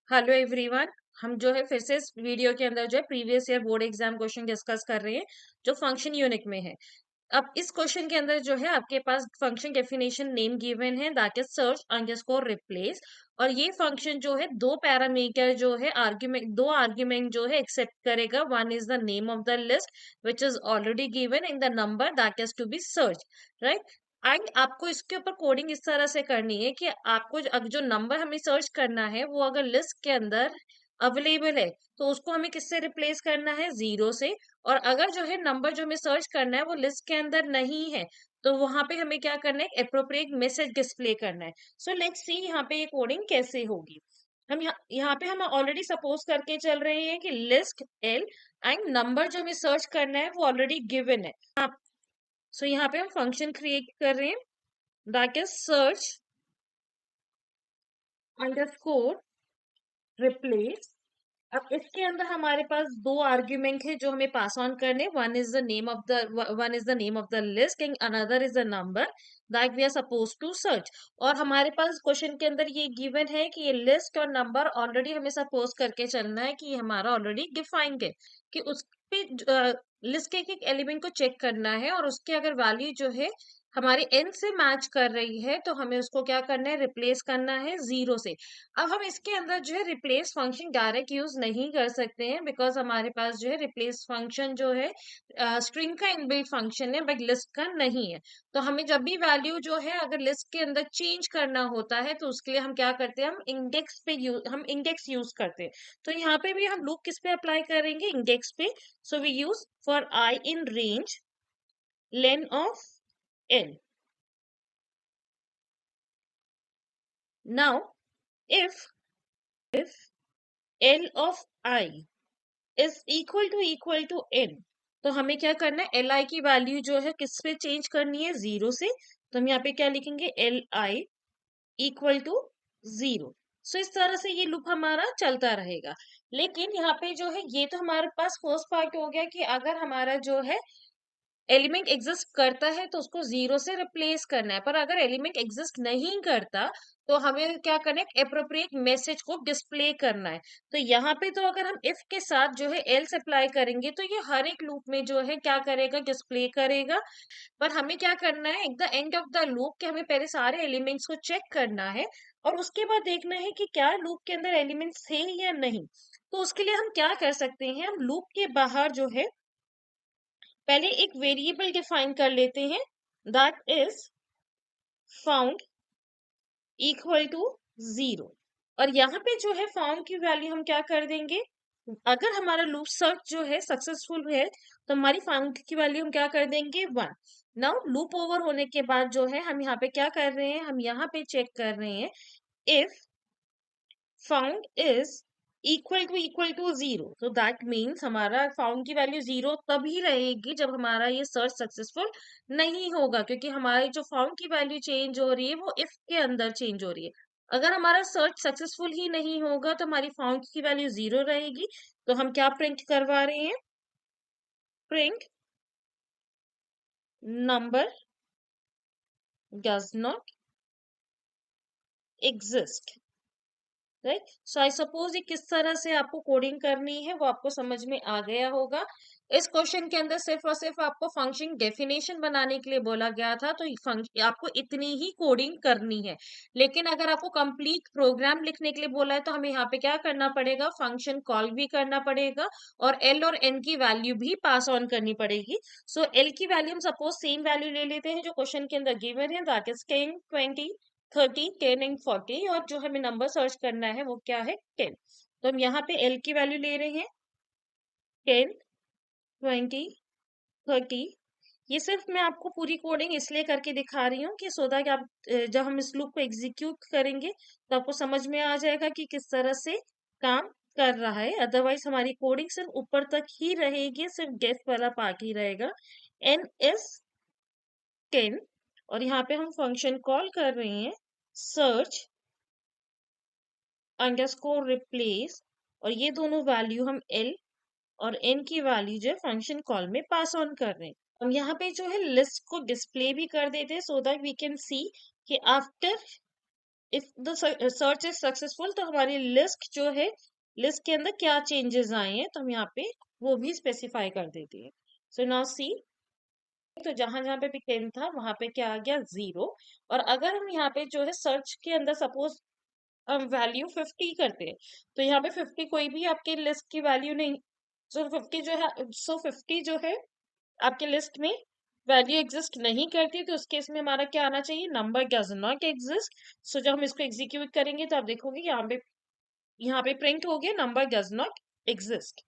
Hello everyone. हम जो है फिर से इस वीडियो के अंदर जो है previous year board exam question discuss कर रहे हैं जो फंक्शन यूनिट में है। अब इस क्वेश्चन के अंदर जो है आपके पास फंक्शन डेफिनेशन नेम गिवन है that is search underscore replace. और ये फंक्शन जो है दो पैरामीटर जो है आर्ग्यूमेंट दो आर्ग्यूमेंट जो है एक्सेप्ट करेगा। One is the name of the list which is already given in the number that is to be search, right. And आपको इसके ऊपर कोडिंग इस तरह से करनी है कि आपको जो नंबर हमें सर्च करना है वो अगर लिस्ट के अंदर अवेलेबल है तो उसको हमें किससे रिप्लेस करना है, जीरो से। और अगर जो है नंबर जो हमें सर्च करना है वो लिस्ट के अंदर नहीं है तो वहां पे हमें क्या करना है, एप्रोप्रिएट मैसेज डिस्प्ले करना है। सो लेट्स सी यहाँ पे ये कोडिंग कैसे होगी। हम यहाँ पे हम ऑलरेडी सपोज करके चल रहे हैं कि लिस्ट एल एंड नंबर जो हमें सर्च करना है वो ऑलरेडी गिवन है। सो यहाँ पे हम फंक्शन क्रिएट कर रहे हैं that is search underscore replace. अब इसके अंदर हमारे पास दो आर्ग्यूमेंट है जो हमें पास ऑन करने। One is the name of the list and another is the number that we are suppose to search. और हमारे पास क्वेश्चन के अंदर ये गिवन है कि ये लिस्ट और नंबर ऑलरेडी हमें सपोज करके चलना है कि ये हमारा ऑलरेडी डिफाइंड है कि उस पे लिस्ट के एक एलिमेंट को चेक करना है और उसके अगर वैल्यू जो है हमारे एन से मैच कर रही है तो हमें उसको क्या करना है, रिप्लेस करना है जीरो से। अब हम इसके अंदर जो है रिप्लेस फंक्शन डायरेक्ट यूज नहीं कर सकते हैं बिकॉज हमारे पास जो है रिप्लेस फंक्शन जो है स्ट्रिंग का इनबिल्ट फंक्शन है बट लिस्ट का नहीं है। तो हमें जब भी वैल्यू जो है अगर लिस्ट के अंदर चेंज करना होता है तो उसके लिए हम क्या करते हैं, हम इंडेक्स यूज करते हैं। तो यहाँ पे भी हम लूप किस पे अप्लाई करेंगे, इंडेक्स पे। So we use for I in range len of n। now if l of I is equal to n तो हमें क्या करना है, एल आई की वैल्यू जो है किस पे चेंज करनी है, जीरो से। तो हम यहाँ पे क्या लिखेंगे, L I equal to zero. So इस तरह से ये लूप हमारा चलता रहेगा। लेकिन यहाँ पे जो है ये तो हमारे पास फर्स्ट पार्ट हो गया कि अगर हमारा जो है एलिमेंट एग्जिस्ट करता है तो उसको जीरो से रिप्लेस करना है। पर अगर एलिमेंट एग्जिस्ट नहीं करता तो हमें क्या करना है, एप्रोप्रिएट मैसेज को डिस्प्ले करना है। तो यहाँ पे तो अगर हम इफ के साथ जो है एल्स अप्लाई करेंगे तो ये हर एक लूप में जो है क्या करेगा, डिस्प्ले करेगा। पर हमें क्या करना है, at the end of the loop कि हमें पहले सारे एलिमेंट्स को चेक करना है और उसके बाद देखना है कि क्या लूप के अंदर एलिमेंट्स थे या नहीं। तो उसके लिए हम क्या कर सकते हैं, हम लूप के बाहर जो है पहले एक वेरिएबल डिफाइन कर लेते हैं that is found equal to zero. और यहाँ पे जो है फाउंड की वैल्यू हम क्या कर देंगे, अगर हमारा लूप सर्च जो है सक्सेसफुल है तो हमारी फाउंड की वैल्यू हम क्या कर देंगे, वन। नाउ लूप ओवर होने के बाद जो है हम यहाँ पे क्या कर रहे हैं, हम यहाँ पे चेक कर रहे हैं if found is equal to zero. तो दैट मीन्स हमारा फाउंड की वैल्यू जीरो तभी रहेगी जब हमारा ये सर्च सक्सेसफुल नहीं होगा, क्योंकि हमारी जो फाउंड की वैल्यू चेंज हो रही है वो इफ के अंदर चेंज हो रही है। अगर हमारा सर्च सक्सेसफुल ही नहीं होगा तो हमारी फाउंड की वैल्यू जीरो रहेगी। तो हम क्या प्रिंट करवा रहे हैं, print number does not exist, right. So I suppose ये किस तरह से आपको कोडिंग करनी है वो आपको समझ में आ गया होगा। इस क्वेश्चन के अंदर सिर्फ और सिर्फ आपको फंक्शन डेफिनेशन बनाने के लिए बोला गया था तो आपको इतनी ही कोडिंग करनी है। लेकिन अगर आपको कंप्लीट प्रोग्राम लिखने के लिए बोला है तो हमें यहाँ पे क्या करना पड़ेगा, फंक्शन कॉल भी करना पड़ेगा और एल और एन की वैल्यू भी पास ऑन करनी पड़ेगी। सो एल की वैल्यू हम सपोज सेम वैल्यू ले लेते हैं जो क्वेश्चन के अंदर गिवन है दैट इज 10, 20, 30, 10 एंड 40। और जो हमें नंबर सर्च करना है वो क्या है, 10। तो हम यहाँ पे एल की वैल्यू ले रहे हैं 10, 20, 30। ये सिर्फ मैं आपको पूरी कोडिंग इसलिए करके दिखा रही हूँ कि सो दैट आप जब हम इस लूप को एग्जीक्यूट करेंगे तो आपको समझ में आ जाएगा कि किस तरह से काम कर रहा है। अदरवाइज हमारी कोडिंग सिर्फ ऊपर तक ही रहेगी, सिर्फ गेस वाला पार्ट ही रहेगा। एन इज 10 और यहाँ पे हम फंक्शन कॉल कर रहे हैं सर्च अंडरस्कोर रिप्लेस। और ये दोनों वैल्यू हम एल और एन की वैल्यू जो है फंक्शन कॉल में पास ऑन कर रहे हैं। हम यहाँ पे जो है लिस्ट को डिस्प्ले भी कर देते हैं so that we can see कि after if the search is successful, तो हमारी लिस्ट जो है, लिस्ट के अंदर क्या चेंजेस आए हैं, तो हम यहाँ पे वो भी स्पेसिफाई कर देते हैं। सो नाउ सी, तो जहां जहां पे भी 10 था वहां पे क्या आ गया, 0। और अगर हम यहाँ पे जो है सर्च के अंदर सपोज हम वैल्यू 50 करते हैं, तो यहाँ पे 50 कोई भी आपके लिस्ट की वैल्यू नहीं। सो 50 जो है आपके लिस्ट में वैल्यू एग्जिस्ट नहीं करती, तो उस केस में हमारा क्या आना चाहिए, नंबर डज नॉट एग्जिस्ट। सो जब हम इसको एग्जीक्यूट करेंगे तो आप देखोगे यहाँ पे प्रिंट हो गया नंबर डज नॉट एग्जिस्ट।